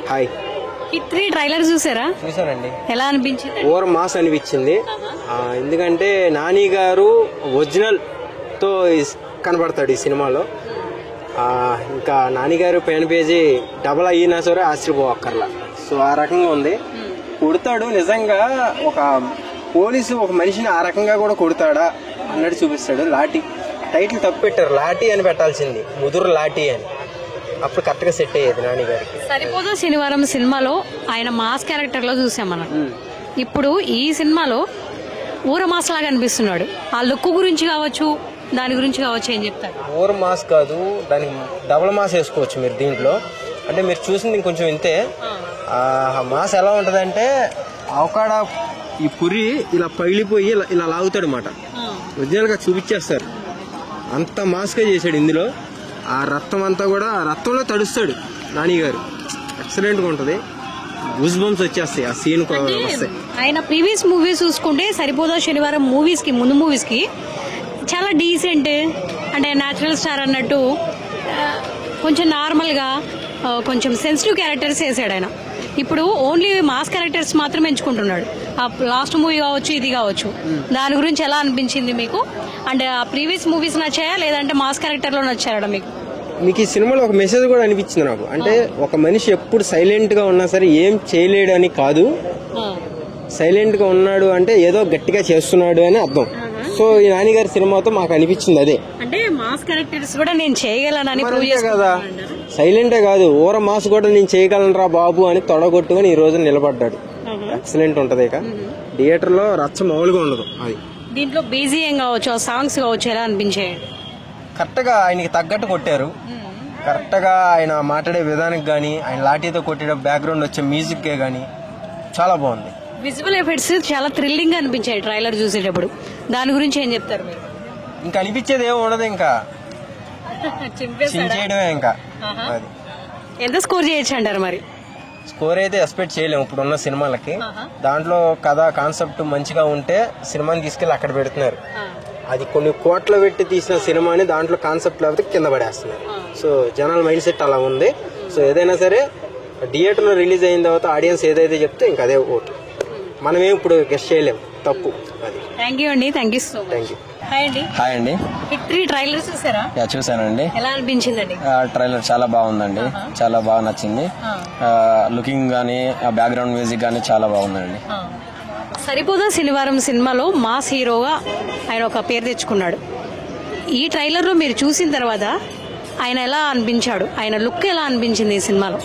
Hi. Hit 3 trailer చూసారా? చూసానండి. ఎలా అనిపించింది? ఓవర్ మాస్ అనిపించింది. ఎందుకంటే నాని గారు ఒరిజినల్ తో కనబడతాడు ఈ సినిమాలో. ఇంకా నాని గారు పెన్ పేజీ డబల్ అయినా సరే ఆశ్చర్యపోవక్కర్లా. సో ఆ రకంగా ఉంది. కొడతాడు నిజంగా. ఒక పోలీసు ఒక మనిషిని ఆ రకంగా కూడా కొడతాడా అన్నట్టు చూపిస్తాడు. లాఠీ టైటిల్ తప్పు పెట్టారు, లాఠీ అని పెట్టాల్సింది, ముదురు లాఠీ అని. అప్పుడు కరెక్ట్ గా సెట్ అయ్యేది నాని గారికి. సరిపోదు శనివారం సినిమాలో ఆయన మాస్ క్యారెక్టర్ లో చూసాం మనం. ఇప్పుడు ఈ సినిమాలో ఊర మాస్ లాగా అనిపిస్తున్నాడు. ఆ లుక్ గురించి కావచ్చు, దాని గురించి కావచ్చు, ఏం చెప్తారు? ఊర మాస్ కాదు, దానికి డబుల్ మాస్ వేసుకోవచ్చు మీరు దీంట్లో. అంటే మీరు చూసింది ఇంకొంచెం ఇంతే. మాస్ ఎలా ఉంటదంటే అవకాడ ఈ పురి ఇలా పగిలిపోయి ఇలా లాగుతాడు అన్నమాట. ఒరిజినల్ గా చూపించేస్తారు. అంత మాస్ గా చేశాడు ఇందులో. ఆ రక్తం అంతా కూడా రక్తంలో తడుస్తాడు నాని గారు. ఎక్సలెంట్ గా ఉంటది. గూస్ బంప్స్ వచ్చేస్తాయి ఆ సీన్ వస్తాయి. ఆయన ప్రీవియస్ మూవీస్ చూసుకుంటే సరిపోదా శనివారం మూవీస్ కి ముందు మూవీస్ కి చాలా డీసెంట్, అంటే న్యాచురల్ స్టార్ అన్నట్టు కొంచెం నార్మల్ గా కొంచెం సెన్సిటివ్ క్యారెక్టర్స్ వేసాడు ఆయన. ఇప్పుడు ఓన్లీ మాస్ క్యారెక్టర్స్ మాత్రం ఎంచుకుంటున్నాడు. ఆ లాస్ట్ మూవీ కావచ్చు, ఇది కావచ్చు. దాని గురించి ఎలా అనిపించింది మీకు? అంటే ఆ ప్రీవియస్ మూవీస్ నచ్చాయా లేదంటే మాస్ క్యారెక్టర్ లో నచ్చారా మీకు? మీకు ఈ సినిమాలో ఒక మెసేజ్ కూడా అనిపించింది నాకు. అంటే ఒక మనిషి ఎప్పుడు సైలెంట్ గా ఉన్నా సరే ఏం చేయలేడు అని కాదు. సైలెంట్ గా ఉన్నాడు అంటే ఏదో గట్టిగా చేస్తున్నాడు అని అర్థం. సో ఈ నాని గారి సినిమాతో మాకు అనిపించింది అదే. అంటే మాస్ క్యారెక్టర్స్ కూడా నేను చేయగలనని కదా, సైలెంటే కాదు, ఊర మాస్ కూడా నేను చేయగలనరా బాబు అని తొడగొట్టుకుని ఈ రోజు నిలబడ్డాడు. ఎక్సలెంట్ ఉంటది. ఇక థియేటర్ లో రచ్చ మామూలుగా ఉండదు. అది దీంట్లో బీజిఎం కావచ్చు, సాంగ్స్ కావచ్చు, ఎలా అనిపించాయి? కరెక్ట్ గా ఆయనకి తగ్గట్టు కొట్టారు. కరెక్ట్ గా ఆయన మాట్లాడే విధానికి గానీ, ఆయన లాఠీతో కొట్టే బ్యాక్గ్రౌండ్ వచ్చే మ్యూజిక్ గానీ చాలా బాగుంది. విజువల్ ఎఫెక్ట్స్ చాలా థ్రిల్లింగ్ గా అనిపించాయి ట్రైలర్ చూసేటప్పుడు. దాని గురించి ఏం చెప్తారు మీరు? ఇంకా అనిపించేది ఏమి ఉండదు, ఇంకా చించేయడమే. ఇంకా అది ఎంత స్కోర్ చేయొచ్చు అంటారు మరి? స్కోర్ అయితే ఎక్స్పెక్ట్ చేయలేము ఇప్పుడున్న సినిమాలకి. దాంట్లో కథ కాన్సెప్ట్ మంచిగా ఉంటే సినిమాని తీసుకెళ్లి అక్కడ పెడుతున్నారు. అది కొన్ని కోట్లు పెట్టి తీసిన సినిమాని దాంట్లో కాన్సెప్ట్ లేకపోతే కింద పడేస్తున్నారు. సో జనాల మైండ్ సెట్ అలా ఉంది. సో ఏదైనా సరే థియేటర్ లో రిలీజ్ అయిన తర్వాత ఆడియన్స్ ఏదైతే చెప్తే ఇంకా అదే ఓటు. మనమే ఇప్పుడు గెస్ట్ చేయలేము, తప్పు అది. థ్యాంక్ యూ అండి. Thank you so much. Thank you. Hi అండి. హిట్ 3 ట్రైలర్ చూసారా? చూసానండి. ఎలా అనిపించిందండి? ట్రైలర్ చాలా బాగుందండి. చాలా బాగా నచ్చింది. లుకింగ్ గానీ, బ్యాక్గ్రౌండ్ మ్యూజిక్ గానీ చాలా బాగుందండి. సరిపోదా శనివారం సినిమాలో మాస్ హీరోగా ఆయన ఒక పేరు తెచ్చుకున్నాడు. ఈ ట్రైలర్ లో మీరు చూసిన తర్వాత ఆయన ఎలా అనిపించాడు? ఆయన లుక్ ఎలా అనిపించింది ఈ సినిమాలో?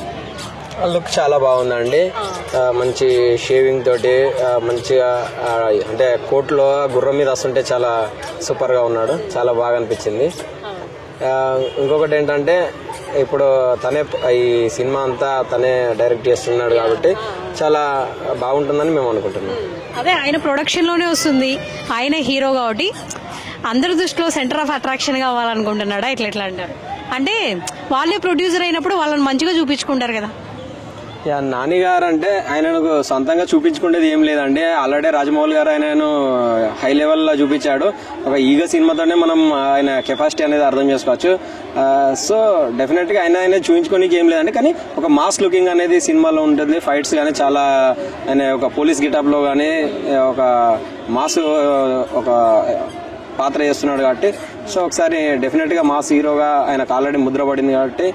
లుక్ చాలా బాగుందండి. మంచి షేవింగ్ తోటి మంచిగా, అంటే కోట్లో గుర్రం మీద వస్తుంటే చాలా సూపర్ గా ఉన్నాడు. చాలా బాగా అనిపించింది. ఇంకొకటి ఏంటంటే ఇప్పుడు తనే ఈ సినిమా అంతా తనే డైరెక్ట్ చేస్తున్నాడు కాబట్టి చాలా బాగుంటుందని మేము అనుకుంటున్నాం. అదే ఆయన ప్రొడక్షన్ లోనే వస్తుంది, ఆయన హీరో కాబట్టి అందరి దృష్టిలో సెంటర్ ఆఫ్ అట్రాక్షన్ కావాలనుకుంటున్నాడా? ఎట్లా అంటారు? అంటే వాళ్ళే ప్రొడ్యూసర్ అయినప్పుడు వాళ్ళని మంచిగా చూపించుకుంటారు కదా. నాని గారు అంటే ఆయనకు సొంతంగా చూపించుకునేది ఏం లేదండి. ఆల్రెడీ రాజమౌళి గారు ఆయనను హై లెవెల్ లో చూపించాడు. ఒక ఈగ సినిమాతోనే మనం ఆయన కెపాసిటీ అనేది అర్థం చేసుకోవచ్చు. సో డెఫినెట్ గా ఆయన చూపించుకోనికి ఏం లేదండి. కానీ ఒక మాస్ లుకింగ్ అనేది సినిమాలో ఉంటుంది. ఫైట్స్ కానీ చాలా, ఆయన ఒక పోలీస్ గెటప్ లో కానీ ఒక మాస్ ఒక పాత్ర చేస్తున్నాడు కాబట్టి, సో ఒకసారి డెఫినెట్ గా మాస్ హీరోగా ఆయనకు ఆల్రెడీ ముద్ర పడింది కాబట్టి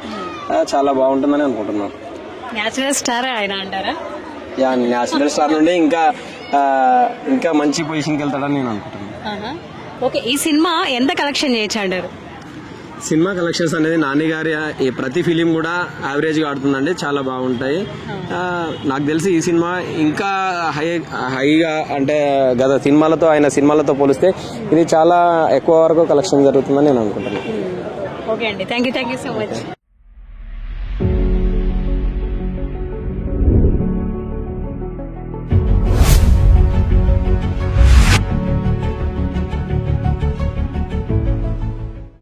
చాలా బాగుంటుందని అనుకుంటున్నాను. న్యాచురల్ స్టార్ ఆయన అంటారా? న్యాచురల్ స్టార్ నుండి ఇంకా మంచి పొజిషన్కి వెళ్తాడని నేను అనుకుంటున్నాను. ఓకే, ఈ సినిమా ఎంత కలెక్షన్ చేయొచ్చు అంటారు? సినిమా కలెక్షన్స్ అనేది నాని గారి ప్రతి ఫిలిం కూడా యావరేజ్ గా ఆడుతుందండి. చాలా బాగుంటాయి. నాకు తెలిసి ఈ సినిమా ఇంకా హైగా, అంటే గత సినిమాలతో ఆయన సినిమాలతో పోలిస్తే ఇది చాలా ఎక్కువ వరకు కలెక్షన్ జరుగుతుందని నేను అనుకుంటున్నాను. ఓకే అండి, థ్యాంక్ యూ సో మచ్.